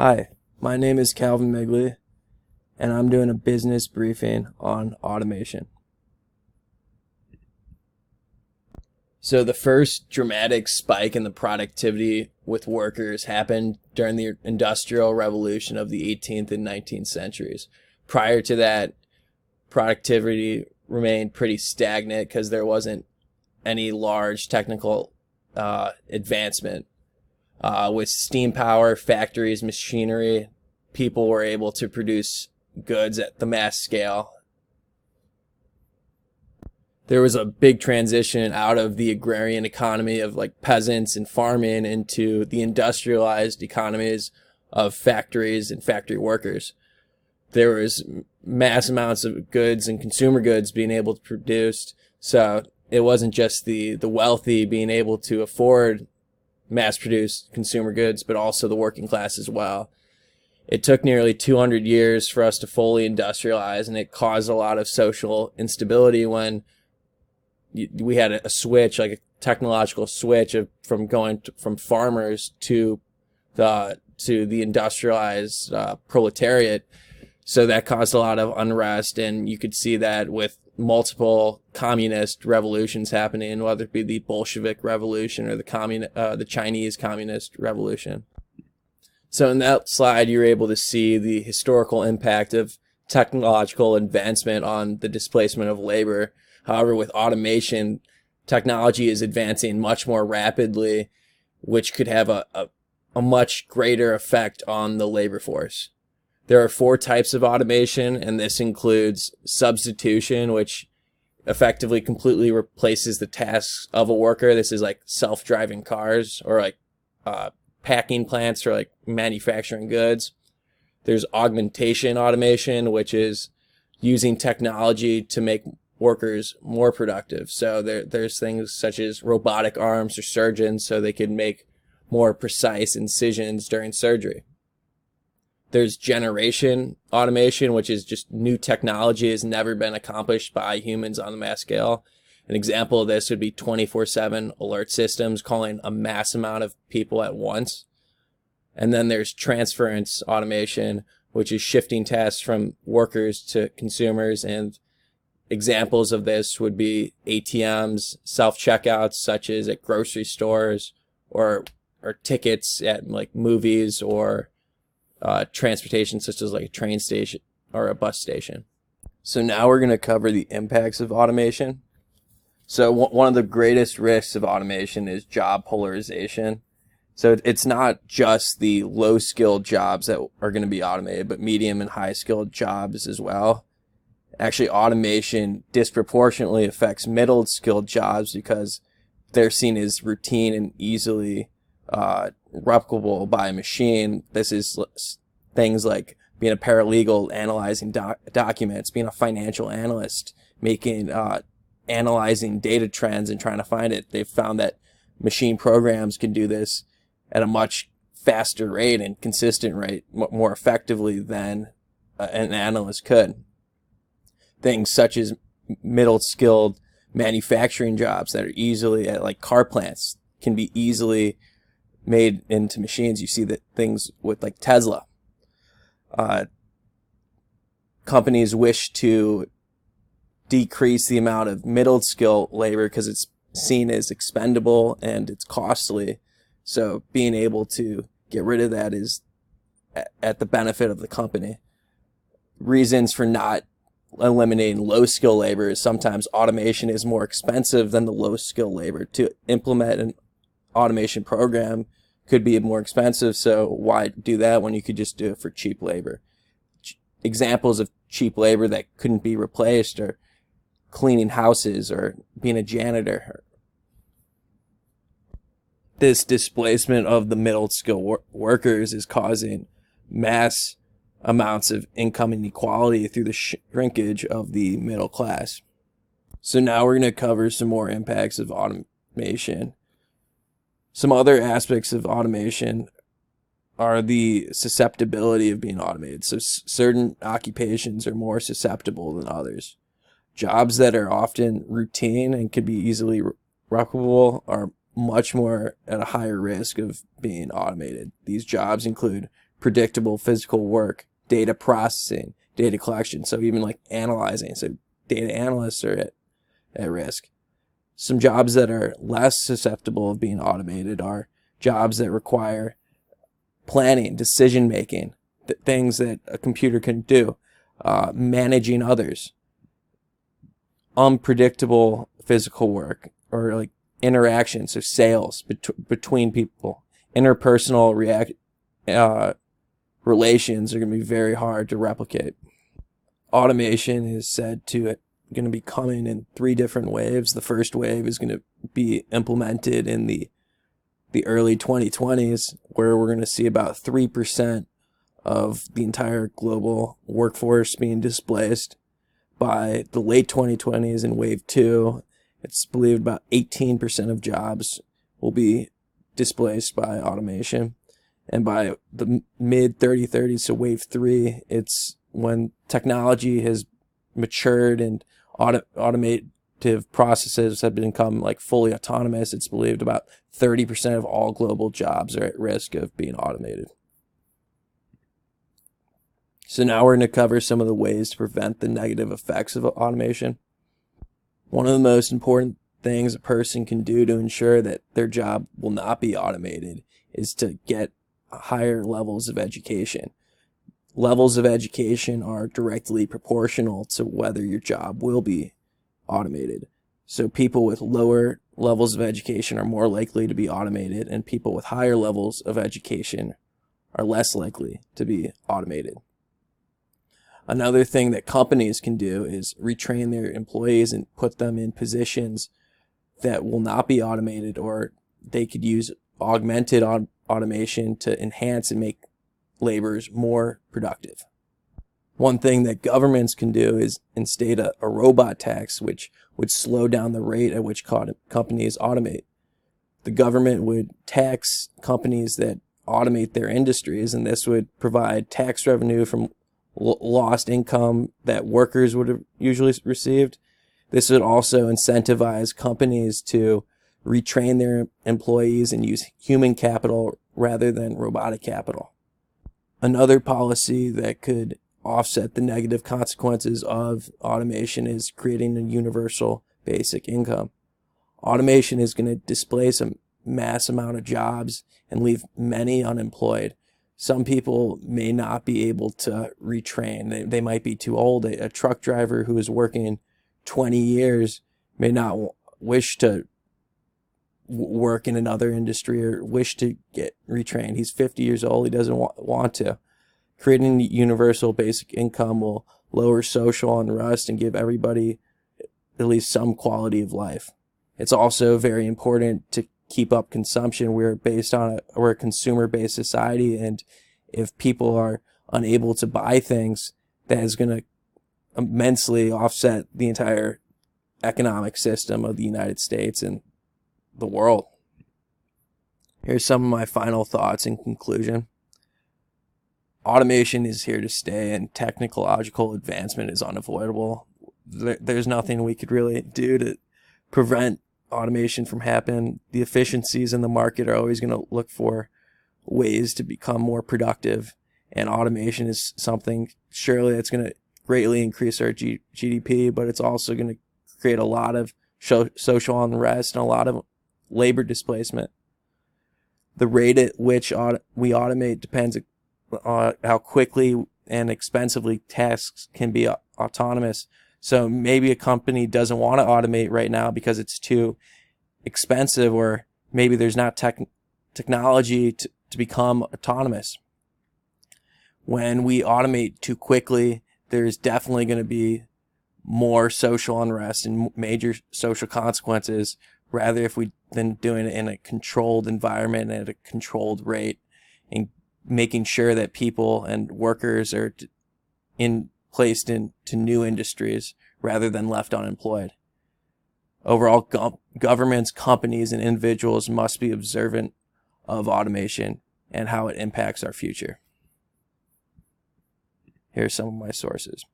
Hi, my name is Calvin Migley, and I'm doing a business briefing on automation. So the first dramatic spike in the productivity with workers happened during the Industrial Revolution of the 18th and 19th centuries. Prior to that, productivity remained pretty stagnant because there wasn't any large technical advancement. With steam power, factories, machinery, people were able to produce goods at the mass scale. There was a big transition out of the agrarian economy of like peasants and farming into the industrialized economies of factories and factory workers. There was mass amounts of goods and consumer goods being able to produce. So it wasn't just the wealthy being able to afford mass-produced consumer goods, but also the working class as well. It took nearly 200 years for us to fully industrialize, and it caused a lot of social instability when we had a switch, like a technological switch from going from farmers to the industrialized proletariat. So that caused a lot of unrest, and you could see that with multiple communist revolutions happening, whether it be the Bolshevik Revolution or the Chinese Communist Revolution. So in that slide, you're able to see the historical impact of technological advancement on the displacement of labor. However, with automation, technology is advancing much more rapidly, which could have a much greater effect on the labor force. There are 4 types of automation, and this includes substitution, which effectively completely replaces the tasks of a worker. This is like self-driving cars or like packing plants or like manufacturing goods. There's augmentation automation, which is using technology to make workers more productive. So there's things such as robotic arms or surgeons so they can make more precise incisions during surgery. There's generation automation, which is just new technology has never been accomplished by humans on the mass scale. An example of this would be 24/7 alert systems calling a mass amount of people at once. And then there's transference automation, which is shifting tasks from workers to consumers. And examples of this would be ATMs, self-checkouts such as at grocery stores, or tickets at like movies, or transportation such as like a train station or a bus station. So now we're going to cover the impacts of automation. So one of the greatest risks of automation is job polarization. So it's not just the low skilled jobs that are going to be automated, but medium and high skilled jobs as well. Actually, automation disproportionately affects middle skilled jobs because they're seen as routine and easily replicable by a machine. This is things like being a paralegal, analyzing documents, being a financial analyst, analyzing data trends and trying to find it. They've found that machine programs can do this at a much faster rate and consistent rate, more effectively than an analyst could. Things such as middle skilled manufacturing jobs that are easily at like car plants can be easily made into machines. You see that things with like Tesla. Companies wish to decrease the amount of middle skill labor because it's seen as expendable and it's costly. So being able to get rid of that is at the benefit of the company. Reasons for not eliminating low skill labor is sometimes automation is more expensive than the low skill labor. To implement an automation program could be more expensive, so why do that when you could just do it for cheap labor? Examples of cheap labor that couldn't be replaced are cleaning houses or being a janitor. This displacement of the middle skill workers is causing mass amounts of income inequality through the shrinkage of the middle class. So now we're going to cover some more impacts of automation. Some other aspects of automation are the susceptibility of being automated. So certain occupations are more susceptible than others. Jobs that are often routine and can be easily replicable are much more at a higher risk of being automated. These jobs include unpredictable physical work, data processing, data collection. So even like analyzing. So data analysts are at risk. Some jobs that are less susceptible of being automated are jobs that require planning, decision making, things that a computer can do, managing others, unpredictable physical work, or like interaction, so sales between people, interpersonal relations are going to be very hard to replicate. Automation is said to going to be coming in 3 different waves. The first wave is going to be implemented in the early 2020s, where we're going to see about 3% of the entire global workforce being displaced. By the late 2020s in wave 2, it's believed about 18% of jobs will be displaced by automation. And by the mid 3030s, so wave 3, it's when technology has matured and automative processes have become like fully autonomous. It's believed about 30% of all global jobs are at risk of being automated. So now we're going to cover some of the ways to prevent the negative effects of automation. One of the most important things a person can do to ensure that their job will not be automated is to get higher levels of education. Levels of education are directly proportional to whether your job will be automated. So people with lower levels of education are more likely to be automated, and people with higher levels of education are less likely to be automated. Another thing that companies can do is retrain their employees and put them in positions that will not be automated, or they could use augmented automation to enhance and make laborers more productive. One thing that governments can do is instate a robot tax, which would slow down the rate at which companies automate. The government would tax companies that automate their industries, and this would provide tax revenue from lost income that workers would have usually received. This would also incentivize companies to retrain their employees and use human capital rather than robotic capital. Another policy that could offset the negative consequences of automation is creating a universal basic income. Automation is going to displace a mass amount of jobs and leave many unemployed. Some people may not be able to retrain. They might be too old. A truck driver who is working 20 years may not wish to work in another industry or wish to get retrained. He's 50 years old. He doesn't want to. Creating universal basic income will lower social unrest and give everybody at least some quality of life. It's also very important to keep up consumption. We're a consumer-based society, and if people are unable to buy things, that is going to immensely offset the entire economic system of the United States and the world. Here's some of my final thoughts in conclusion. Automation is here to stay, and technological advancement is unavoidable. There's nothing we could really do to prevent automation from happening. The efficiencies in the market are always going to look for ways to become more productive, and automation is something surely that's going to greatly increase our GDP, but it's also going to create a lot of social unrest and a lot of labor displacement. The rate at which we automate depends on how quickly and expensively tasks can be autonomous. So maybe a company doesn't want to automate right now because it's too expensive, or maybe there's not technology to become autonomous. When we automate too quickly, there's definitely going to be more social unrest and major social consequences, rather if we than doing it in a controlled environment at a controlled rate, and making sure that people and workers are placed into new industries rather than left unemployed. Overall, governments, companies, and individuals must be observant of automation and how it impacts our future. Here are some of my sources.